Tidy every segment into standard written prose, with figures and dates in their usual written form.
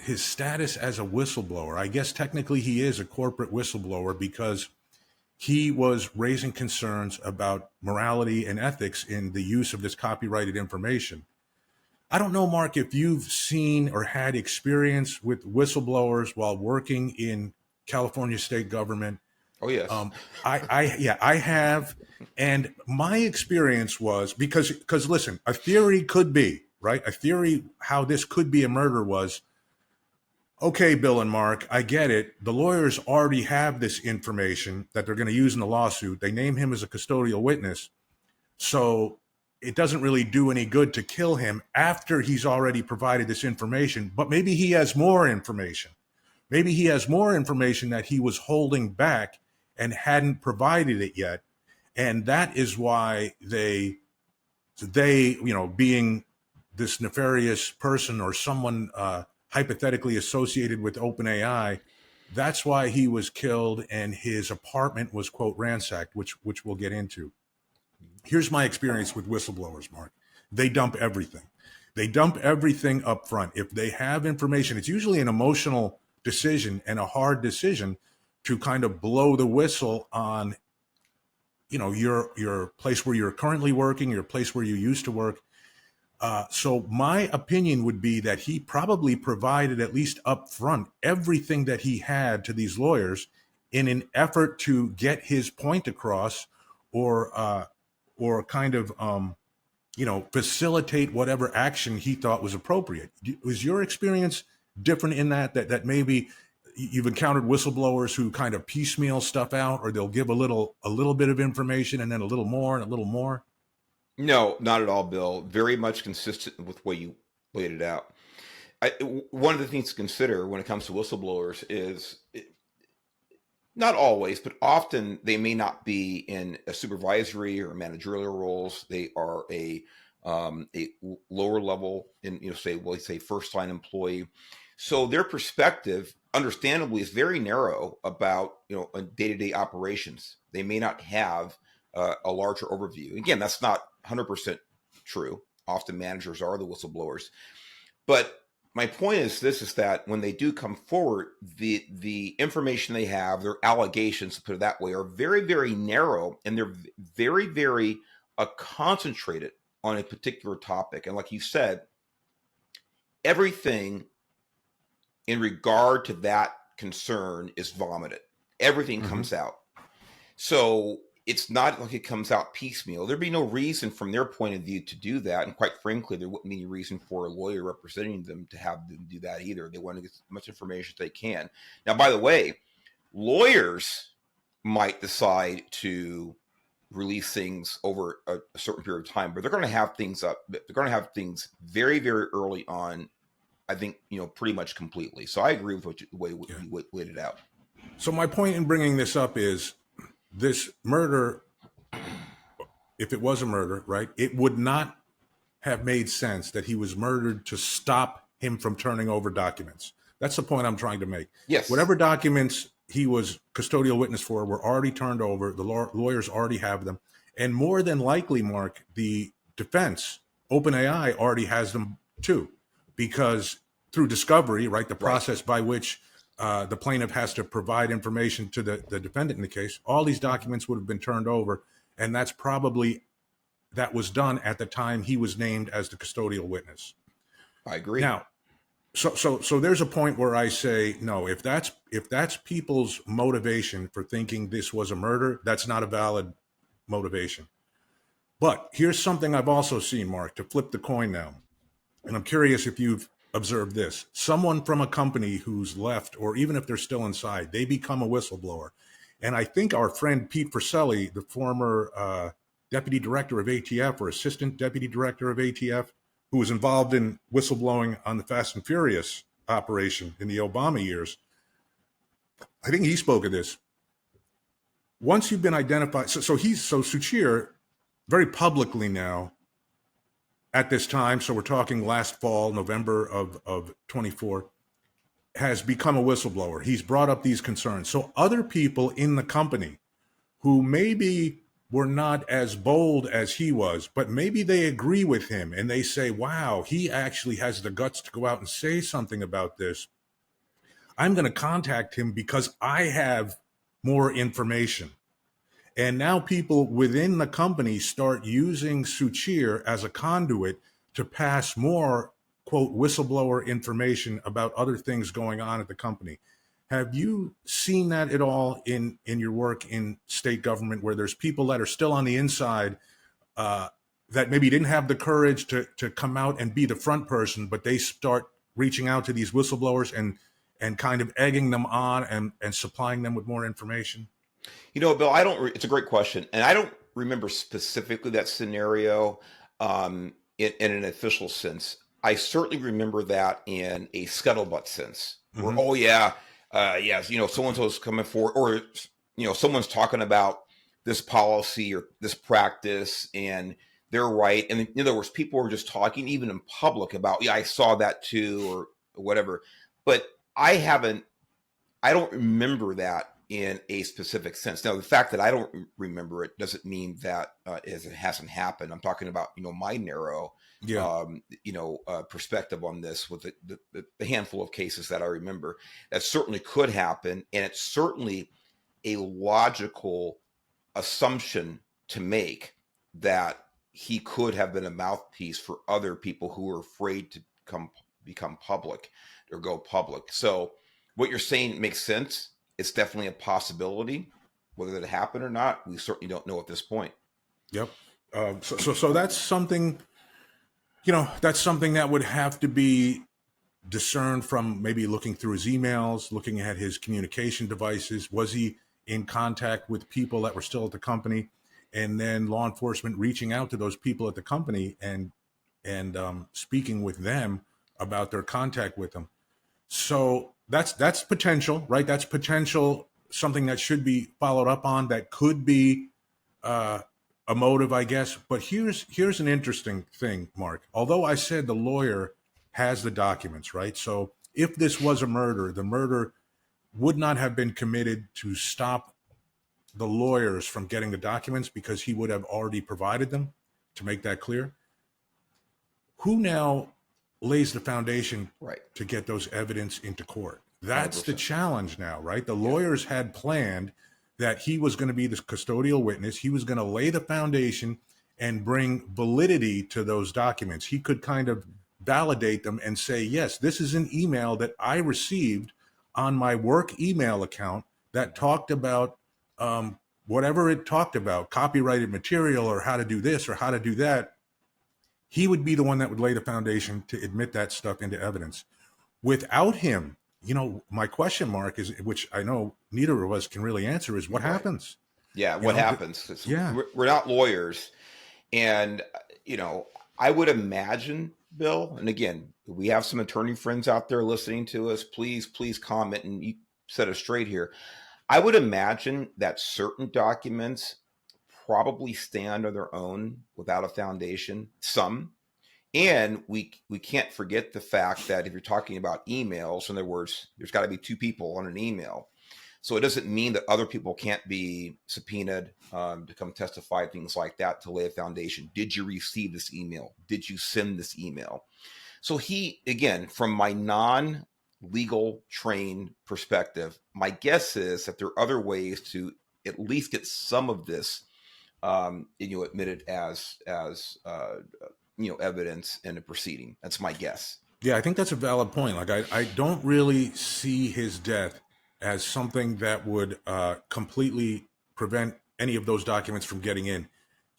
his status as a whistleblower. I guess technically he is a corporate whistleblower because he was raising concerns about morality and ethics in the use of this copyrighted information. I don't know, Mark, if you've seen or had experience with whistleblowers while working in California state government. Oh, yes. I have. And my experience was because listen, a theory could be, right? A theory how this could be a murder was, okay, Bill and Mark, I get it. The lawyers already have this information that they're going to use in the lawsuit. They name him as a custodial witness. So it doesn't really do any good to kill him after he's already provided this information. But maybe he has more information. Maybe he has more information that he was holding back and hadn't provided it yet. And that is why they, being this nefarious person or someone hypothetically associated with OpenAI, that's why he was killed and his apartment was, quote, ransacked, which we'll get into. Here's my experience with whistleblowers, Mark. They dump everything. They dump everything up front. If they have information, it's usually an emotional decision and a hard decision to kind of blow the whistle on, your place where you're currently working, your place where you used to work. So my opinion would be that he probably provided, at least up front, everything that he had to these lawyers in an effort to get his point across, or kind of, facilitate whatever action he thought was appropriate. Was your experience different in that maybe you've encountered whistleblowers who kind of piecemeal stuff out, or they'll give a little bit of information and then a little more and a little more? No, not at all, Bill. Very much consistent with the way you laid it out. One of the things to consider when it comes to whistleblowers is, not always, but often they may not be in a supervisory or managerial roles. They are a lower level in, say first line employee. So their perspective, understandably, is very narrow about, day-to-day operations. They may not have a larger overview. Again, that's not 100% true. Often managers are the whistleblowers. But my point is that when they do come forward, the information they have, their allegations, to put it that way, are very, very narrow, and they're very, very concentrated on a particular topic. And like you said, everything in regard to that concern is vomited. Everything comes out. So it's not like it comes out piecemeal. There'd be no reason from their point of view to do that. And quite frankly, there wouldn't be any reason for a lawyer representing them to have them do that either. They want to get as much information as they can. Now, by the way, lawyers might decide to release things over a certain period of time, but they're going to have things up. They're going to have things very, very early on, I think, pretty much completely. So I agree with the way you laid it out. So my point in bringing this up is, this murder, if it was a murder, right, it would not have made sense that he was murdered to stop him from turning over documents. That's the point I'm trying to make. Yes. Whatever documents he was custodial witness for were already turned over. The lawyers already have them. And more than likely, Mark, the defense, OpenAI, already has them too, because through discovery, right, the process by which the plaintiff has to provide information to the defendant in the case, all these documents would have been turned over. And that was done at the time he was named as the custodial witness. I agree. Now, so there's a point where I say, no, if that's people's motivation for thinking this was a murder, that's not a valid motivation. But here's something I've also seen, Mark, to flip the coin now. And I'm curious if you've observed this. Someone from a company who's left, or even if they're still inside, they become a whistleblower. And I think our friend Pete Friselli, the former deputy director of ATF, or assistant deputy director of ATF, who was involved in whistleblowing on the Fast and Furious operation in the Obama years, I think he spoke of this. Once you've been identified, so Suchir very publicly now, at this time, so we're talking last fall, November of 24, has become a whistleblower. He's brought up these concerns. So other people in the company who maybe were not as bold as he was, but maybe they agree with him and they say, wow, he actually has the guts to go out and say something about this. I'm going to contact him because I have more information. And now people within the company start using Suchir as a conduit to pass more, quote, whistleblower information about other things going on at the company. Have you seen that at all in your work in state government, where there's people that are still on the inside uh, that maybe didn't have the courage to come out and be the front person, but they start reaching out to these whistleblowers and kind of egging them on and supplying them with more information? You know, Bill, I don't. It's a great question, and I don't remember specifically that scenario in an official sense. I certainly remember that in a scuttlebutt sense, where Mm-hmm. oh yeah, yes, you know, so and so's coming forward, or you know, someone's talking about this policy or this practice, and they're right. And in other words, people are just talking, even in public, about yeah, I saw that too, or whatever. But I haven't. I don't remember that in a specific sense. Now, the fact that I don't remember it doesn't mean that it hasn't happened. I'm talking about, you know, my narrow, Yeah. perspective on this with the handful of cases that I remember. That certainly could happen, and it's certainly a logical assumption to make that he could have been a mouthpiece for other people who were afraid to become public or go public. So what you're saying makes sense. It's definitely a possibility. Whether it happened or not, we certainly don't know at this point. Yep. So that's something, that's something that would have to be discerned from maybe looking through his emails, looking at his communication devices. Was he in contact with people that were still at the company? And then law enforcement reaching out to those people at the company and speaking with them about their contact with them. So that's potential, right? That's potential, something that should be followed up on. That could be uh, a motive, I guess. But here's an interesting thing, Mark. Although I said the lawyer has the documents, right? So if this was a murder, the murder would not have been committed to stop the lawyers from getting the documents because he would have already provided them. To make that clear, who now lays the foundation Right. to get those evidence into court? That's the 100%. challenge now, right? The Yeah. lawyers had planned that he was going to be the custodial witness. He was going to lay the foundation and bring validity to those documents. He could kind of validate them and say, yes, this is an email that I received on my work email account that talked about whatever it talked about, copyrighted material or how to do this or how to do that. He would be the one that would lay the foundation to admit that stuff into evidence. Without him, my question mark is, which I know neither of us can really answer, is what Right. happens? Yeah. You What know, happens? yeah, We're not lawyers, and you know, I would imagine, Bill. And again, we have some attorney friends out there listening to us. Please comment and you set us straight here. I would imagine that certain documents probably stand on their own without a foundation. Some, and we can't forget the fact that if you're talking about emails, in other words, there's got to be two people on an email. So it doesn't mean that other people can't be subpoenaed to come testify, things like that, to lay a foundation. Did you receive this email? Did you send this email? So he, again, from my non-legal trained perspective, my guess is that there are other ways to at least get some of this, admitted as evidence in a proceeding. That's my guess. yeah, I think that's a valid point. Like, I don't really see his death as something that would completely prevent any of those documents from getting in,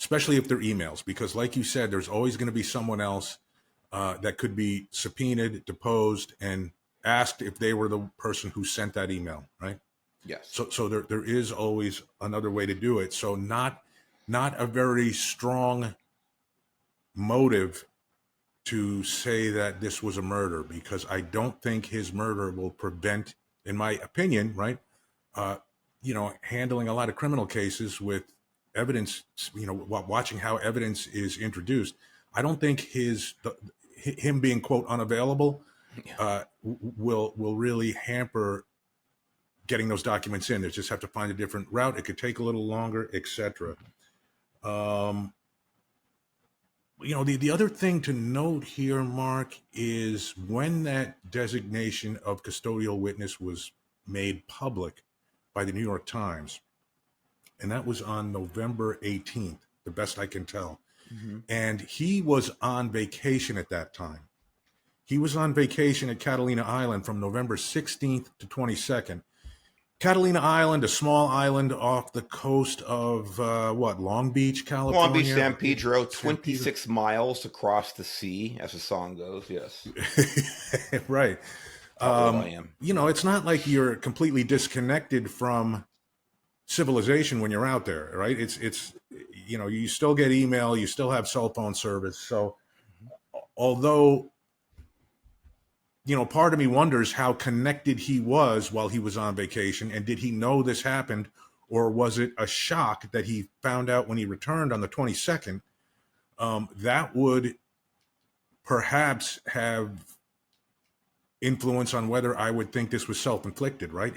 especially if they're emails, because, like you said, there's always going to be someone else that could be subpoenaed, deposed, and asked if they were the person who sent that email, right? Yes. So there is always another way to do it. So not a very strong motive to say that this was a murder, because I don't think his murder will prevent, in my opinion, right? Uh, handling a lot of criminal cases with evidence, watching how evidence is introduced. I don't think him being, quote, unavailable Yeah. will really hamper getting those documents in. They just have to find a different route. It could take a little longer, etc. Um, The other thing to note here, Mark, is when that designation of custodial witness was made public by the New York Times, and that was on November 18th, the best I can tell. Mm-hmm. And he was on vacation at that time. He was on vacation at Catalina Island from November 16th to 22nd. Catalina Island, a small island off the coast of Long Beach, California. Long Beach, San Pedro, San Pedro. 26 miles across the sea, as the song goes. Yes. Right. How old I am. It's not like you're completely disconnected from civilization when you're out there, right? It's you still get email, you still have cell phone service. So although part of me wonders how connected he was while he was on vacation, and did he know this happened, or was it a shock that he found out when he returned on the 22nd? That would perhaps have influence on whether I would think this was self-inflicted, right?